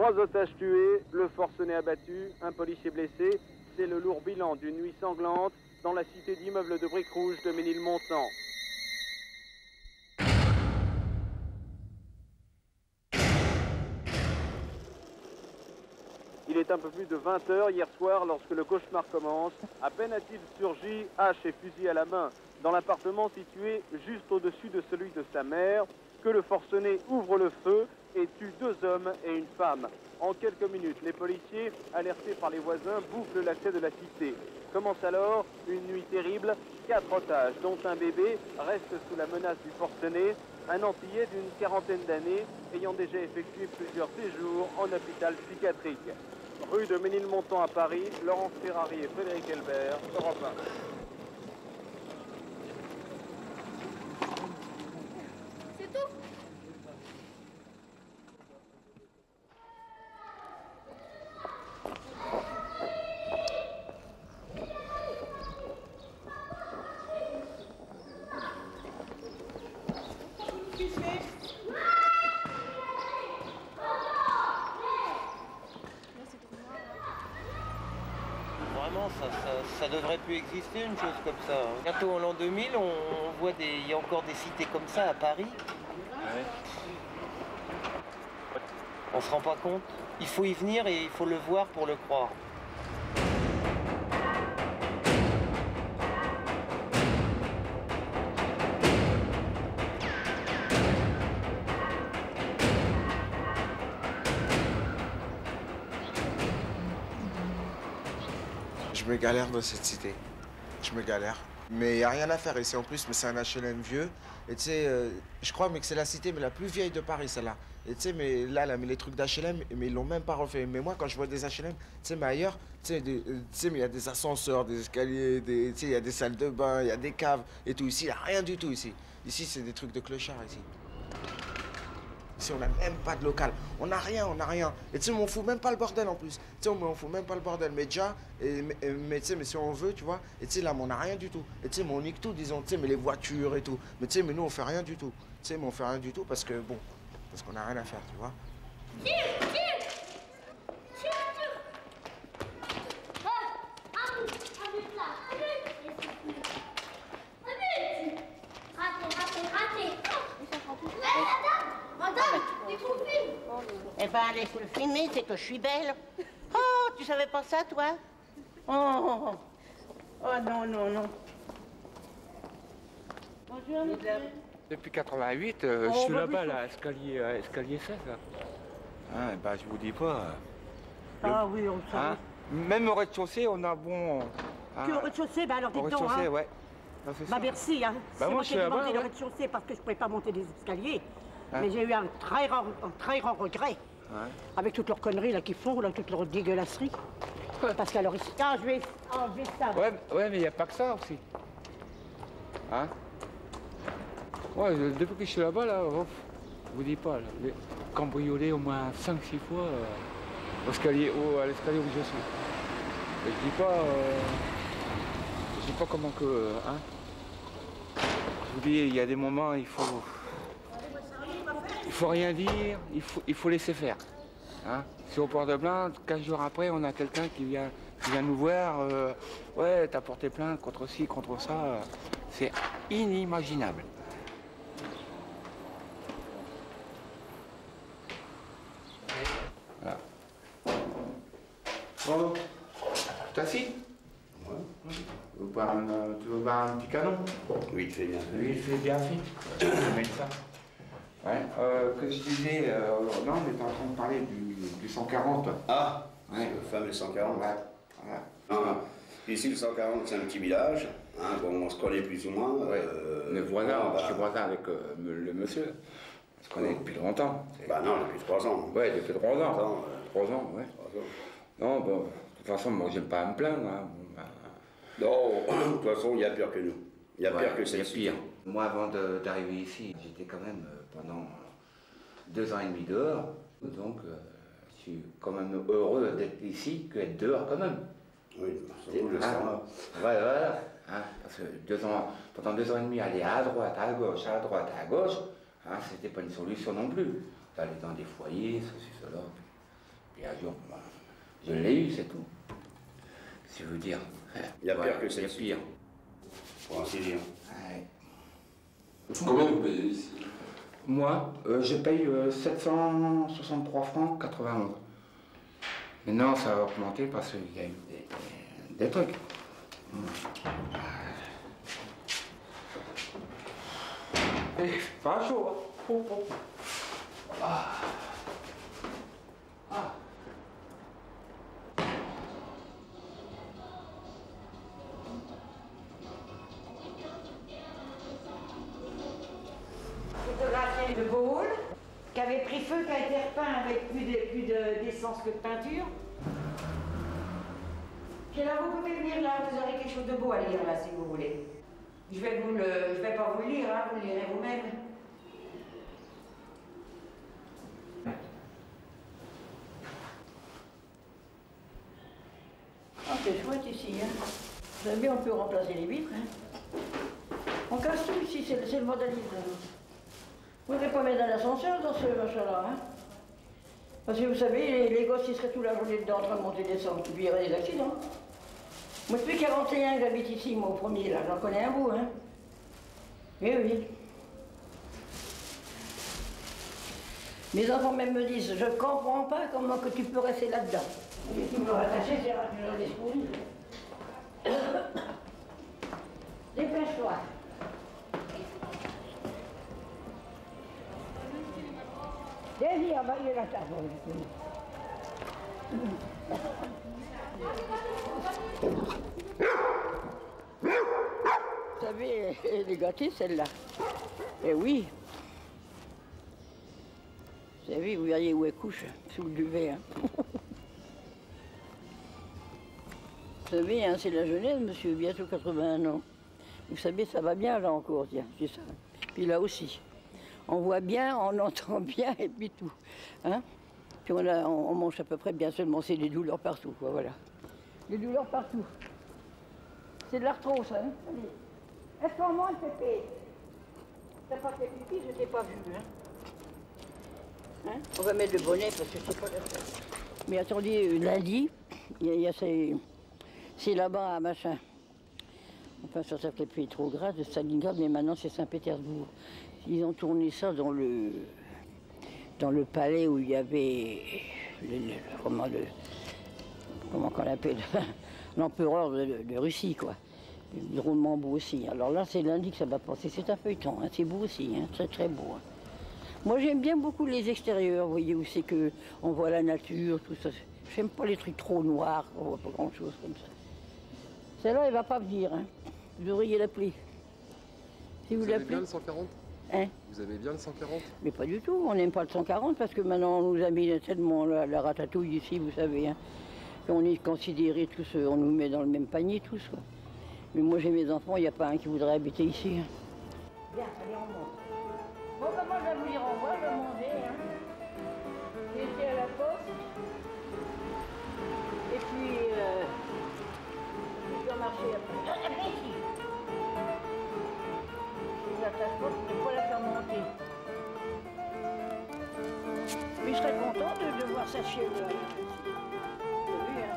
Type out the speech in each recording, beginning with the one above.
3 otages tués, le forcené abattu, un policier blessé. C'est le lourd bilan d'une nuit sanglante dans la cité d'immeubles de briques rouges de Ménilmontant. Il est un peu plus de 20 h hier soir lorsque le cauchemar commence. À peine a-t-il surgi, hache et fusil à la main, dans l'appartement situé juste au-dessus de celui de sa mère, que le forcené ouvre le feu et tue 2 hommes et une femme. En quelques minutes, les policiers, alertés par les voisins, bouclent l'accès de la cité. Commence alors une nuit terrible. 4 otages, dont un bébé, restent sous la menace du forcené, un Antillais d'une quarantaine d'années, ayant déjà effectué plusieurs séjours en hôpital psychiatrique. Rue de Ménilmontant à Paris, Laurence Ferrari et Frédéric Elbert, Europe 1. C'est tout? Vraiment, ça devrait plus exister une chose comme ça. Bientôt en l'an 2000, on voit il y a encore des cités comme ça à Paris. Ouais. On se rend pas compte. Il faut y venir et il faut le voir pour le croire. Je me galère dans cette cité. Je me galère. Mais il n'y a rien à faire ici en plus, mais c'est un HLM vieux. Et tu sais, je crois mais que c'est la cité mais la plus vieille de Paris, celle-là. Et tu sais, mais là, mais les trucs d'HLM, mais ils l'ont même pas refait. Mais moi, quand je vois des HLM, tu sais, mais ailleurs, tu sais, mais il y a des ascenseurs, des escaliers, tu sais, il y a des salles de bain, il y a des caves et tout. Ici, il n'y a rien du tout ici. Ici, c'est des trucs de clochard ici. Ici, on n'a même pas de local. On n'a rien, on n'a rien. Et tu sais, on fout même pas le bordel en plus. Tu sais, on fout même pas le bordel. Mais déjà, mais tu sais, mais si on veut, tu vois. Et tu sais, là, on n'a rien du tout. Et tu sais, mais on nique tout, disons. Tu sais, mais les voitures et tout. Mais tu sais, mais nous, on fait rien du tout. Tu sais, mais on fait rien du tout parce que, bon, parce qu'on n'a rien à faire, tu vois. Tire, tire! Tire, tire! Ah, avec là. Eh ben, allez, faut le filmer, c'est que je suis belle. Oh, tu savais pas ça, toi? Oh, oh non, non, non. Bonjour, monsieur. Depuis 88, je suis là-bas, là, escalier 16. Là. Hein, bah, je vous dis pas. Ah oui, on le sait. Hein, même au rez-de-chaussée, on a bon... Que au rez-de-chaussée, bah alors dites donc, hein. Ouais. Non, bah merci, hein. Bah, c'est moi je qui ai suis demandé là-bas, le ouais. rez-de-chaussée parce que je pouvais pas monter des escaliers. Hein? Mais j'ai eu un très grand regret. Ouais. Avec toutes leurs conneries là qu'ils font, là, toutes leurs dégueulasseries. Parce qu'alors ici... Ah, je vais enlever ça. Ouais, mais il n'y a pas que ça aussi. Hein? Ouais, depuis que je suis là-bas, là, je vous dis pas, là, j'ai cambriolé au moins 5-6 fois à l'escalier où je suis. Et je dis pas comment que... Hein? Je vous dis, il y a des moments, il faut rien dire, il faut laisser faire. Hein? Si on porte plainte, 15 jours après, on a quelqu'un qui vient nous voir. Ouais, t'as porté plainte contre ci, contre ça. C'est inimaginable. Voilà. Bon, t'assis? Ouais. Tu veux boire un petit canon? Oui, il fait bien. Oui, il fait bien fait. Je vais mettre ça. Ouais, que je disais, non, on était en train de parler du 140. Ah, ouais. Le fameux 140. Ouais, voilà. Ah, ici, le 140, c'est un petit village. Hein, bon, on se connaît plus ou moins. Ouais. Le voisin, bon, je suis voisin avec le monsieur. On se connaît depuis longtemps. Bah non, depuis 3 ans. Ouais, depuis 3 ans. 3 ans, 3 ans, ouais. 3 ans. Non, bon, de toute façon, moi, j'aime pas à me plaindre. Hein. Non, de toute façon, il y a pire que nous. Il y a pire que c'est celle-ci. pire. Moi, avant d'arriver ici, j'étais quand même pendant 2 ans et demi dehors. Donc, je suis quand même heureux d'être ici que d'être dehors quand même. Oui, surtout le sang. Voilà. Hein, parce que pendant 2 ans et demi, aller à droite, à gauche, hein, c'était pas une solution non plus. D'aller dans des foyers, ceci, cela. Et un jour, bah, je l'ai eu, c'est tout. Si je veux dire. Il y a pire que il y a celle-ci. pire. Pour ainsi dire. Ouais. Combien vous payez ici? Moi, je paye 763 francs 91. Maintenant, ça va augmenter parce qu'il y a eu des trucs. Et pas chaud, hein. Oh, oh. Ah. Ah. Photographié de Gaulle, qui avait pris feu, qui a été repeint avec plus d'essence que de peinture. Puis là, vous pouvez venir là, vous aurez quelque chose de beau à lire là, si vous voulez. Je vais pas vous le lire, hein, vous le lirez vous-même. Ah, c'est chouette ici, hein. Vous savez, on peut remplacer les vitres, hein. On casse tout ici, c'est le modalisme. Vous ne pouvez pas mettre dans l'ascenseur dans ce machin-là, hein. Parce que vous savez, les gosses, ils seraient toute la journée dedans en train de monter et descendre, puis il y aurait des accidents. Moi, depuis 41 que j'habite ici, moi, au premier, là, j'en connais un bout, hein. Oui, oui. Mes enfants même me disent, je comprends pas comment que tu peux rester là-dedans. Et si vous me rattachez, c'est un l'esprit. Dépêche-toi. Désir, bah, il est là, table. Vous savez, elle est gâtée, celle-là. Eh oui. Vous savez, vous voyez où elle couche, sous le duvet. Hein. Vous savez, hein, c'est la jeunesse, monsieur, bientôt 81 ans. Vous savez, ça va bien là encore, tiens, c'est ça. Puis là aussi. On voit bien, on entend bien, et puis tout. Hein? Puis on mange à peu près bien seulement, c'est des douleurs partout, quoi, voilà. Des douleurs partout. C'est de l'arthrose, hein. Allez. Est-ce qu'on mange, Pépé? T'as pas fait pipi, je t'ai pas vu, hein. Hein? On va mettre le bonnet parce que c'est pas la peine. Mais attendez, lundi, c'est là-bas, machin. Enfin, ça s'appelait Petrograd, Stalingrad, mais maintenant c'est Saint-Pétersbourg. Ils ont tourné ça dans le palais où il y avait comment qu'on appelle l'empereur de Russie, quoi. Drôlement beau aussi. Alors là, c'est lundi que ça va passer. C'est un feuilleton, hein. C'est beau aussi, hein. Très très beau. Hein. Moi, j'aime bien beaucoup les extérieurs, vous voyez, où c'est que on voit la nature, tout ça. J'aime pas les trucs trop noirs, on voit pas grand-chose comme ça. Celle-là, elle va pas venir, hein. Vous devriez l'appeler. Si vous l'appelez. Bien le 140 ? Hein? Vous avez bien le 140? Mais pas du tout, on n'aime pas le 140 parce que maintenant on nous a mis tellement la ratatouille ici, vous savez. Hein. On est considérés tous, on nous met dans le même panier tous. Quoi. Mais moi j'ai mes enfants, il n'y a pas un qui voudrait habiter ici. Hein. Bien, allez, on monte. Bon, ben, moi je vais vous dire au revoir, je vais manger. Hein. J'ai été à la poste. Et puis, je dois marcher après. Ici. Les attaches-portes, je ne peux pas la faire monter. Mais je serais content de voir sa chienne. Vous avez vu, hein?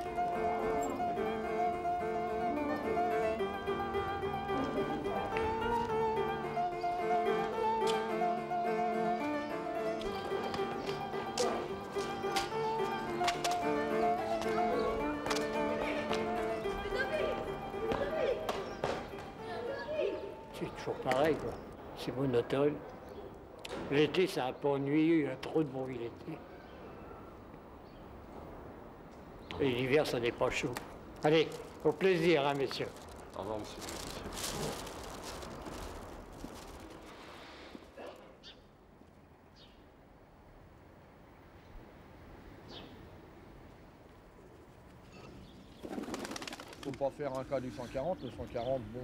C'est toujours pareil, quoi. C'est monotone. L'été, ça n'a pas ennuyé, il y a trop de bruit l'été. Et l'hiver, ça n'est pas chaud. Allez, au plaisir, hein, messieurs. Au revoir, monsieur. Faut pas faire un cas du 140, le 140, bon...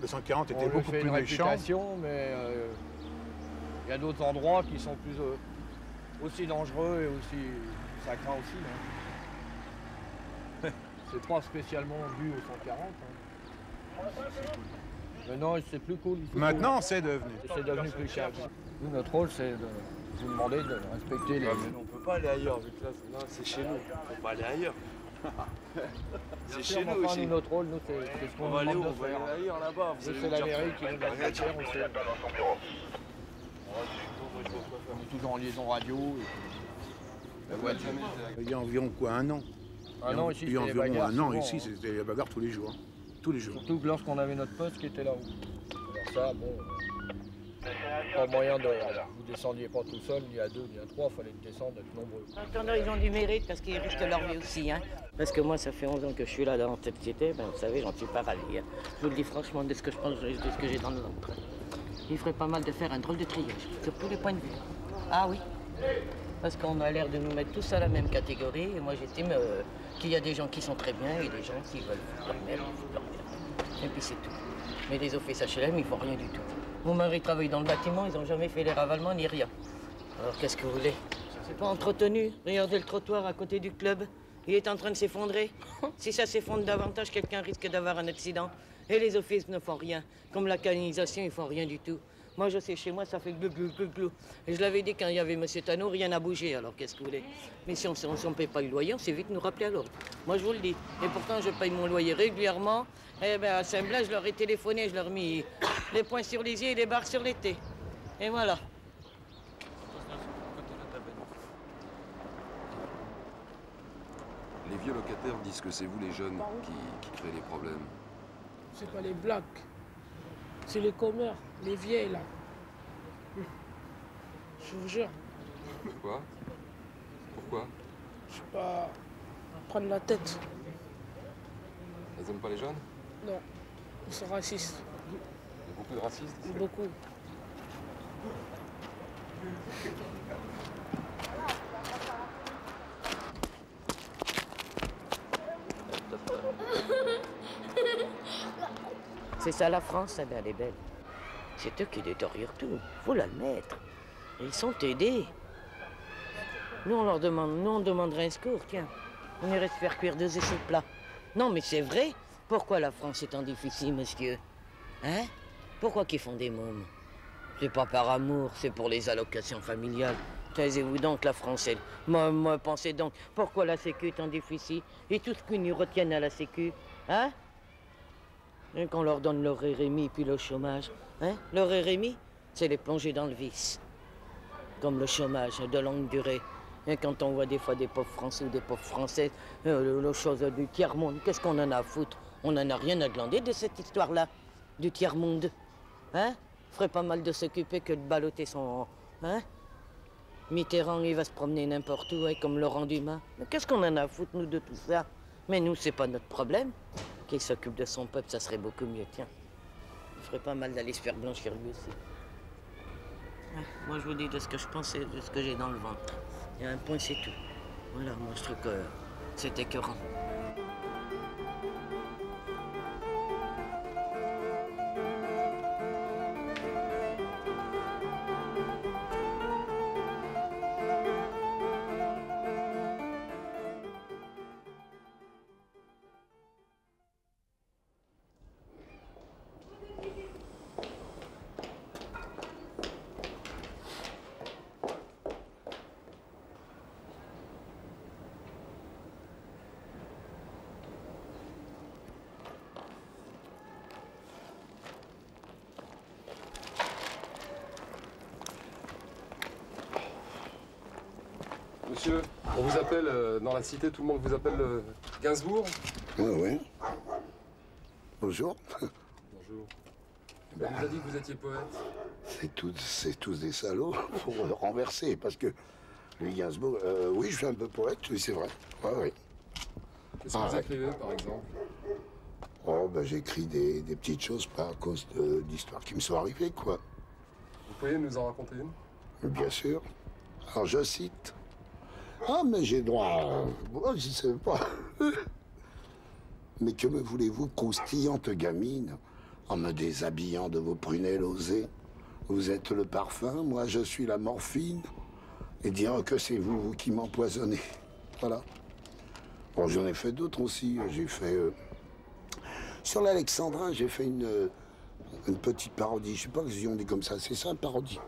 Le 140 était on beaucoup lui fait plus une méchant. réputation, mais il y a d'autres endroits qui sont plus aussi dangereux et aussi... ça craint aussi. Hein. C'est pas spécialement dû au 140. Hein. Mais non, c'est plus cool. Maintenant, c'est devenu. C'est devenu plus calme. Nous, notre rôle, c'est vous demander de respecter les... On peut pas aller ailleurs, vu que là, c'est chez nous. On peut pas aller ailleurs. C'est chez nous aussi. Notre rôle, nous, c'est ce qu'on On va aller où? demande On de va faire. aller ailleurs là-bas. C'est la mairie qui nous donne la matière, on est toujours en liaison radio. La voiture. Il y a environ quoi, un an? Un an ici, Il y a c'était les environ bagarres, un an souvent, ici, hein. c'était la bagarre tous les jours. Tous les jours. Surtout que lorsqu'on avait notre poste qui était là-haut. Alors ça, bon, pas moyen de... Vous descendiez pas tout seul, ni à deux, ni à trois, il fallait descendre, être nombreux. Attendez, ils ont du mérite parce qu'ils risquent leur vie aussi. Hein. Parce que moi, ça fait 11 ans que je suis là dans cette société, ben, vous savez, j'en suis pas ravi. Hein. Je vous le dis franchement, de ce que je pense, de ce que j'ai dans le ventre. Il ferait pas mal de faire un drôle de triage, sur tous les points de vue. Ah oui, parce qu'on a l'air de nous mettre tous à la même catégorie, et moi j'estime qu'il y a des gens qui sont très bien et des gens qui veulent foutre leur merde, foutre leur merde. Et puis c'est tout. Mais les offices HLM, ils font rien du tout. Mon mari travaille dans le bâtiment, ils n'ont jamais fait les ravalements ni rien. Alors qu'est-ce que vous voulez? C'est pas entretenu. Regardez le trottoir à côté du club. Il est en train de s'effondrer. Si ça s'effondre davantage, quelqu'un risque d'avoir un accident. Et les offices ne font rien. Comme la canalisation, ils font rien du tout. Moi, je sais, chez moi, ça fait glou, glou, glou, glou. Et je l'avais dit quand il y avait M. Tano, rien n'a bougé. Alors qu'est-ce que vous voulez? Mais si on ne paye pas le loyer, on sait vite nous rappeler à l'ordre. Moi, je vous le dis. Et pourtant, je paye mon loyer régulièrement. Eh bien, à Saint-Blaise, je leur ai téléphoné, je leur ai mis les points sur les i et les barres sur les t. Et voilà. Les vieux locataires disent que c'est vous les jeunes qui créez les problèmes. C'est pas les blacks. C'est les commères, les vieilles là. Je vous jure. Pourquoi? Pourquoi? Je sais pas. Prendre la tête. Elles aiment pas les jeunes? Non. Ils sont racistes. Il y a beaucoup de racistes ici. Beaucoup. C'est ça la France, eh bien, elle est belle. C'est eux qui détériorent tout, faut l'admettre. Ils sont aidés. Nous, on leur demande, nous, on demanderait un secours, tiens. On irait se faire cuire 2 échos plats. Non, mais c'est vrai. Pourquoi la France est en déficit, monsieur? Hein? Pourquoi qu'ils font des mômes? C'est pas par amour, c'est pour les allocations familiales. Taisez-vous donc, la France, elle. Moi, pensez donc, pourquoi la Sécu est en déficit? Et tout ce qu'ils nous retiennent à la Sécu, hein? Et qu'on leur donne leur RMI puis le chômage. Hein? Leur RMI, c'est les plonger dans le vice. Comme le chômage de longue durée. Et quand on voit des fois des pauvres Français ou des pauvres Françaises, les choses du tiers-monde, qu'est-ce qu'on en a à foutre? On n'en a rien à glander de cette histoire-là, du tiers-monde. Hein? Ferait pas mal de s'occuper que de balloter son... Hein? Mitterrand, il va se promener n'importe où, hein, comme Laurent Dumas. Mais qu'est-ce qu'on en a à foutre, nous, de tout ça? Mais nous, c'est pas notre problème. Qu'il s'occupe de son peuple, ça serait beaucoup mieux, tiens. Il ferait pas mal d'aller se faire blanchir lui aussi. Ouais, moi, je vous dis de ce que je pense et de ce que j'ai dans le ventre. Il y a un point, c'est tout. Voilà, moi, je trouve que c'est écœurant. Monsieur, on vous appelle, dans la cité, tout le monde vous appelle Gainsbourg? Oui. Bonjour. Bonjour. On vous a dit que vous étiez poète. C'est tous des salauds pour renverser, parce que lui, Gainsbourg, oui, je suis un peu poète, oui, c'est vrai. Oui. Qu'est-ce que vous écrivez, par exemple? Oh, ben, j'écris des petites choses, pas à cause d'histoires qui me sont arrivées, quoi. Vous pourriez nous en raconter une? Bien sûr. Alors, je cite. Ah, mais j'ai droit à... Oh, je sais pas. Mais que me voulez-vous, croustillante gamine, en me déshabillant de vos prunelles osées? Vous êtes le parfum, moi je suis la morphine. Et dire que c'est vous qui m'empoisonnez. Voilà. Bon, j'en ai fait d'autres aussi. J'ai fait... Sur l'Alexandrin, j'ai fait une petite parodie. Je sais pas si on dit comme ça. C'est ça, une parodie.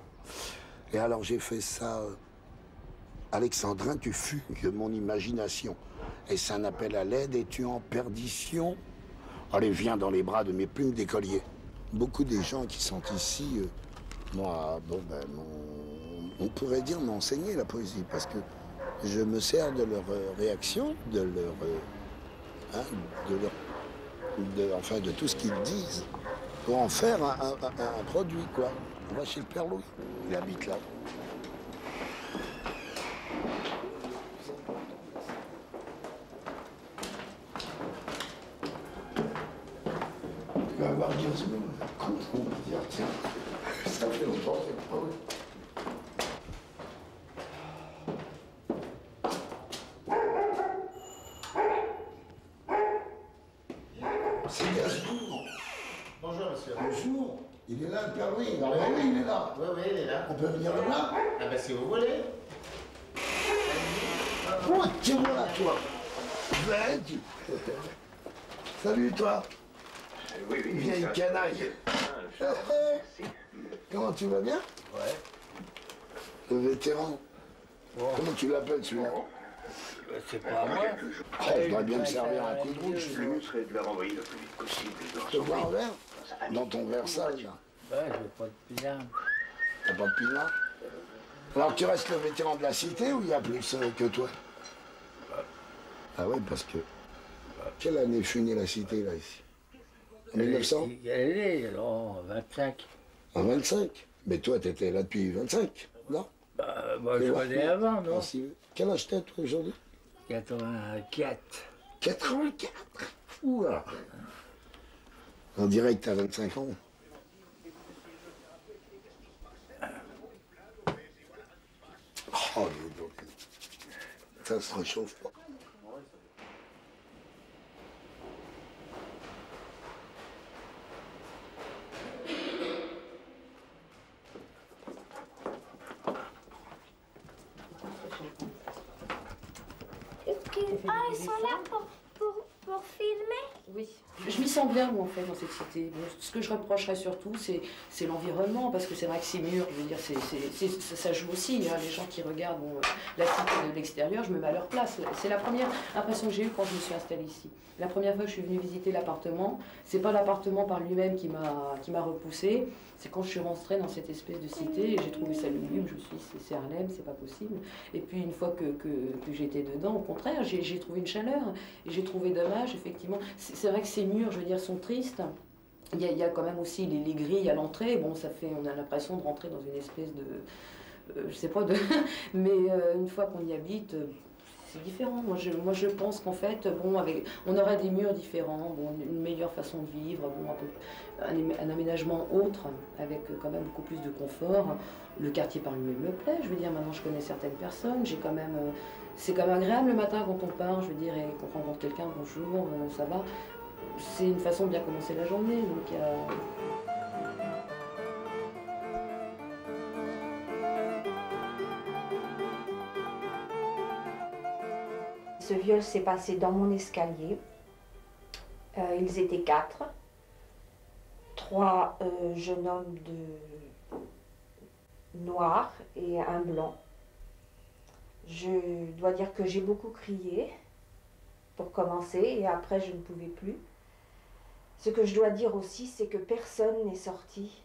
Et alors j'ai fait ça, Alexandrin, tu fugues mon imagination. Et c'est un appel à l'aide, es-tu en perdition? Allez, viens dans les bras de mes plumes d'écolier. Beaucoup des gens qui sont ici, moi, bon, ben, on pourrait dire m'ont enseigné la poésie, parce que je me sers de leur réaction, de leur, enfin, de tout ce qu'ils disent, pour en faire un produit, quoi. On va chez le Père Louis, il habite là. Tu vas avoir 15 minutes, on va dire, tiens, ça fait longtemps que c'est pas vrai. C'est Gainsbourg. Bonjour, monsieur. Bonjour. Il est là, le Père Louis. Oui, il est là. Oui, il est là. On peut venir le voir? Ah ben, si vous voulez. Oh, tiens, voilà, toi. Vas-y. Salut, toi. Oui, oui. Vieille canaille. Comment tu vas bien? Ouais. Le vétéran. Bon. Comment tu l'appelles, celui-là? C'est pas moi. Oh, je dois bien me servir un coup de rouge. Le mieux serait de la renvoyer le plus vite possible. Tu veux boire un verre? Dans ton verre sale, là. Ouais, je veux pas de pinard. T'as pas de pinard? Alors, tu restes le vétéran de la cité ou il y a plus que toi? Ah ouais, parce que... Quelle année fut née la cité, là, ici? En 1900? Elle est, en 25. En 25? Mais toi, t'étais là depuis 25, non? Bah, moi, je connais avant, non? Ah, si. Quel âge t'as, toi, aujourd'hui? 84. 84? Ouah! On dirait que t'as 25 ans. Oh, dis donc. Ça se réchauffe pas. Ah, ils sont là pour filmer? Oui, je m'y sens bien, moi, en fait, dans cette cité. Bon, ce que je reprocherais surtout, c'est l'environnement, parce que c'est vrai que ces murs, je veux dire, ça joue aussi. Hein, les gens qui regardent bon, la cité de l'extérieur, je me mets à leur place. C'est la première impression que j'ai eue quand je me suis installée ici. La première fois que je suis venue visiter l'appartement, c'est pas l'appartement par lui-même qui m'a repoussée, c'est quand je suis rentrée dans cette espèce de cité et j'ai trouvé ça lugubre, je me suis dit, c'est Harlem, c'est pas possible. Et puis une fois que j'étais dedans, au contraire, j'ai trouvé une chaleur et j'ai trouvé dommage, effectivement. C'est vrai que ces murs, je veux dire, sont tristes. Il y a quand même aussi les grilles à l'entrée. Bon, on a l'impression de rentrer dans une espèce de... je sais pas, mais une fois qu'on y habite, c'est différent. Moi, je pense qu'en fait, bon, on aurait des murs différents, bon, une meilleure façon de vivre, bon, un aménagement autre, avec quand même beaucoup plus de confort. Le quartier par lui-même me plaît. Je veux dire, maintenant, je connais certaines personnes. J'ai quand même... c'est quand même agréable le matin quand on part, je veux dire, et qu'on rencontre quelqu'un, bonjour, ça va. C'est une façon de bien commencer la journée. Donc, Ce viol s'est passé dans mon escalier. Ils étaient 4. 3 jeunes hommes noirs et un blanc. Je dois dire que j'ai beaucoup crié pour commencer et après je ne pouvais plus. Ce que je dois dire aussi, c'est que personne n'est sorti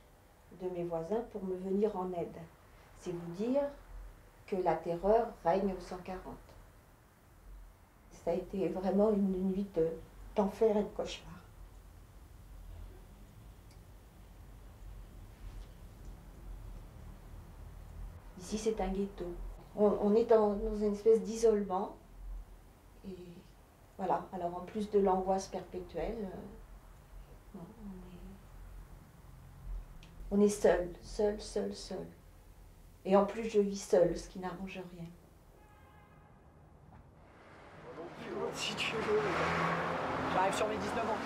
de mes voisins pour me venir en aide. C'est vous dire que la terreur règne au 140. Ça a été vraiment une nuit d'enfer et de cauchemar. Ici, c'est un ghetto. On est dans une espèce d'isolement. Et voilà, alors en plus de l'angoisse perpétuelle, on est seul. Et en plus, je vis seule, ce qui n'arrange rien. Si tu veux. J'arrive sur mes 19 ans.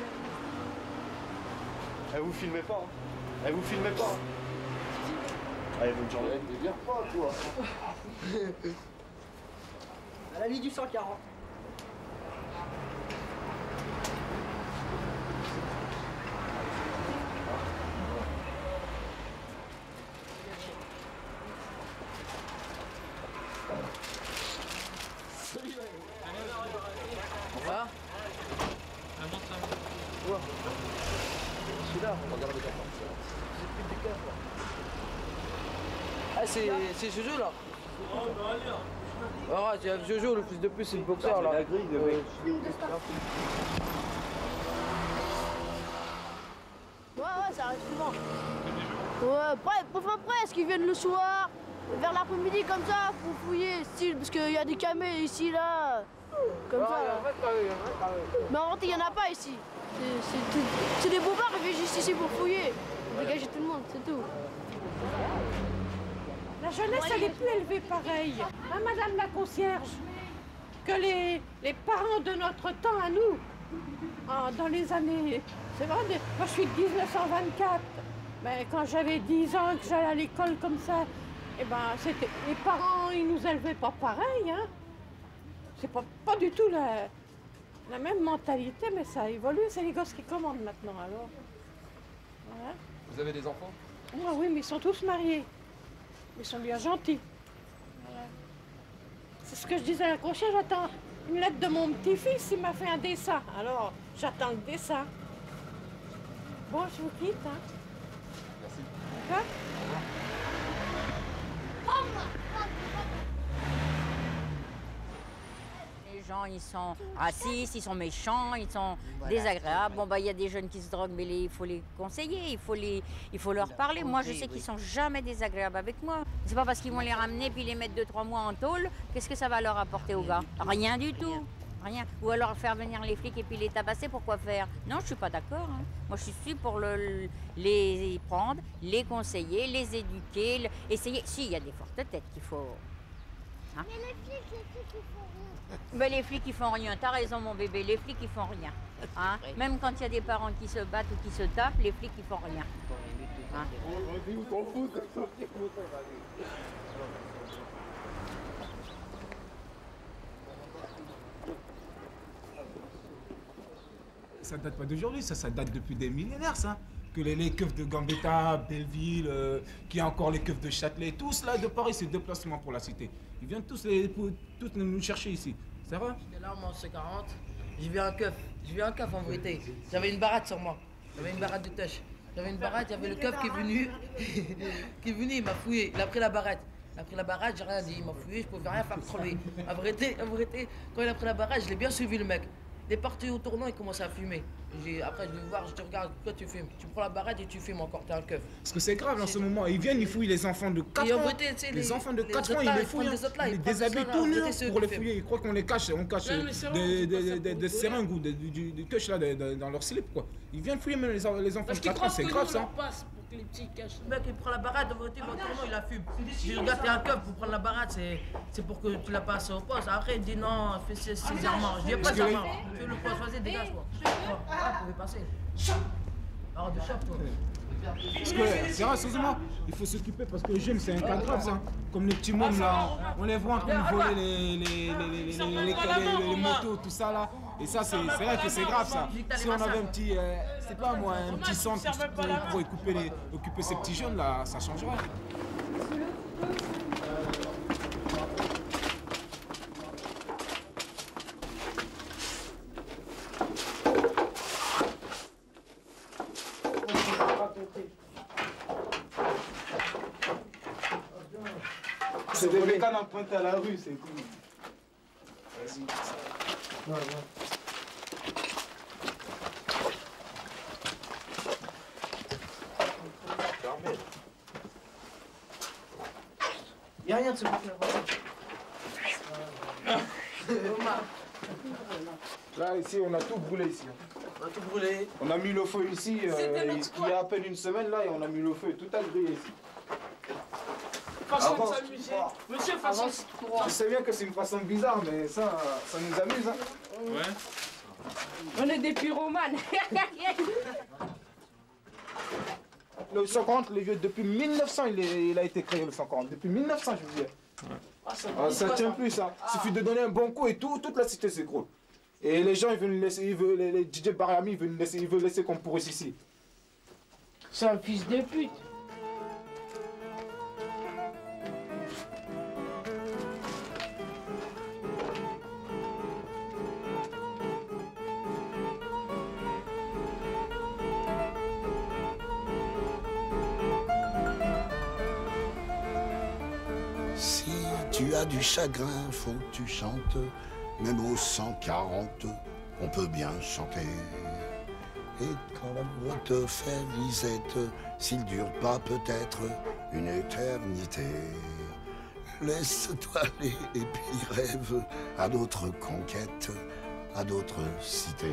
Vous filmez pas, hein. Vous filmez pas. Allez, bonne journée. Délire pas, toi. À la ligne du 140. cœur. Regarde le cœur. C'est plus du cœur. Ah, c'est Jojo là. Ah, c'est Jojo, le fils de plus, c'est le boxeur là. La grille de mec. Ouais, ça arrive souvent. Ouais, enfin presque, ils viennent le soir, vers l'après-midi comme ça, pour fouiller, style, parce qu'il y a des camés ici, là, comme ça. Là. Mais en réalité, il n'y en a pas ici. C'est des bobards qui viennent juste ici pour fouiller, dégager tout le monde, c'est tout. La jeunesse, elle est plus élevée pareil. Hein, Madame la concierge, que les parents de notre temps à nous, dans les années... C'est vrai, moi je suis de 1924, mais quand j'avais 10 ans, que j'allais à l'école comme ça, eh ben, les parents, ils nous élevaient pas pareil. Hein. C'est pas du tout la même mentalité, mais ça évolue. C'est les gosses qui commandent maintenant, alors. Voilà. Vous avez des enfants? Oui, mais ils sont tous mariés. Ils sont bien gentils. Voilà. C'est ce que je disais à la concierge, j'attends une lettre de mon petit-fils, il m'a fait un dessin. Alors, j'attends le dessin. Bon, je vous quitte, hein. Merci. D'accord? Les gens, ils sont racistes, ils sont méchants, ils sont désagréables. Bon, bah, il y a des jeunes qui se droguent, mais il faut les conseiller, il faut leur parler. Moi, je sais qu'ils sont jamais désagréables avec moi. C'est pas parce qu'ils vont les ramener puis les mettre 2-3 mois en tôle, qu'est-ce que ça va leur apporter aux gars? Rien du tout. Rien. Ou alors faire venir les flics et puis les tabasser, pourquoi faire? Non, je suis pas d'accord. Hein. Moi, je suis pour les prendre, les conseiller, les éduquer, essayer. Si, il y a des fortes têtes qu'il faut... Hein? Mais les flics, ils font rien. Ben, les flics, ils font rien. T'as raison, mon bébé, les flics, ils font rien. Hein? Même quand il y a des parents qui se battent ou qui se tapent, les flics, ils font rien. Hein? Ça date pas d'aujourd'hui, ça date depuis des millénaires, ça. Que les keufs de Gambetta, Belleville, qu'il y a encore les keufs de Châtelet, tous là de Paris, c'est déplacement pour la cité. Ils viennent tous nous chercher ici. Ça va? J'étais là, moi, en C40, j'ai vu un keuf en vérité. J'avais une baratte sur moi, j'avais une baratte de tâche. J'avais une baratte, il y avait le keuf qui est venu, il m'a fouillé, il a pris la barrette. Il a pris la barrette, j'ai rien dit, il m'a fouillé, je pouvais rien faire contre lui. En vérité, quand il a pris la barrette, je l'ai bien suivi le mec. Il est parti au tournant, il commençait à fumer. Après, je vais voir, je te regarde, toi tu fumes. Tu prends la barrette et tu fumes encore, t'es un keuf. Parce que c'est grave en ce moment, ils viennent, ils fouillent les enfants de 4 ans. Les enfants de 4 ans, ils les fouillent. Ils les déshabillent tout nus pour les fouiller. Ils croient qu'on les cache, on cache des seringues ou du touch là dans leur slip, quoi. Ils viennent fouiller même les enfants de 4 ans, c'est grave ça. Les petits cachent. Le mec il prend la barrette, de vérité, il la fume. Je dis, regarde, t'es un keuf pour prendre la barrette, c'est pour que tu la passes au poste. Après, il dit non, fais ses errements. Je dis, pas ça, tu veux le poste, vas-y, dégage-toi. Ah, vous pouvez passer. Arrête de choc, toi. Parce que, c'est vrai, excusez-moi, il faut s'occuper parce que les jeunes, c'est un cas grave, ça. Comme les petits mômes, là, on les voit en train de voler les motos, tout ça, là. Et ça, c'est vrai que c'est grave, ça. Si on avait un petit, c'est pas moi, un petit centre pour occuper ces petits jeunes, là, ça changerait. C'est des mécanes empruntés à la rue, c'est cool. Vas-y. Ouais. Y'a rien de ce côté-là. Là, ici, on a tout brûlé ici. On a tout brûlé. On a mis le feu ici, il y a à peine une semaine là, et on a mis le feu, tout a brûlé ici. Façon de s'amuser. Monsieur, façon Je sais bien que c'est une façon bizarre, mais ça nous amuse. Hein. Ouais. On est des pyromanes. Le 140, les vieux, depuis 1900, il a été créé le 140. Depuis 1900, je vous dis. Ouais. Ça tient plus, ça. Il suffit de donner un bon coup et toute la cité s'écroule. Et les gens, ils veulent laisser, les DJ Bariami, ils veulent laisser qu'on pourrisse ici. C'est un fils de pute. tu as du chagrin, faut que tu chantes. Même au 140, on peut bien chanter. Et quand l'amour te fait lisette, s'il dure pas peut-être une éternité, laisse-toi aller et puis rêve à d'autres conquêtes, à d'autres cités.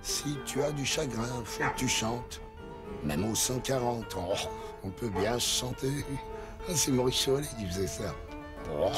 Si tu as du chagrin, faut que tu chantes. Même au 140, oh, on peut bien chanter. C'est Maurice Chevalier qui faisait ça. Oh.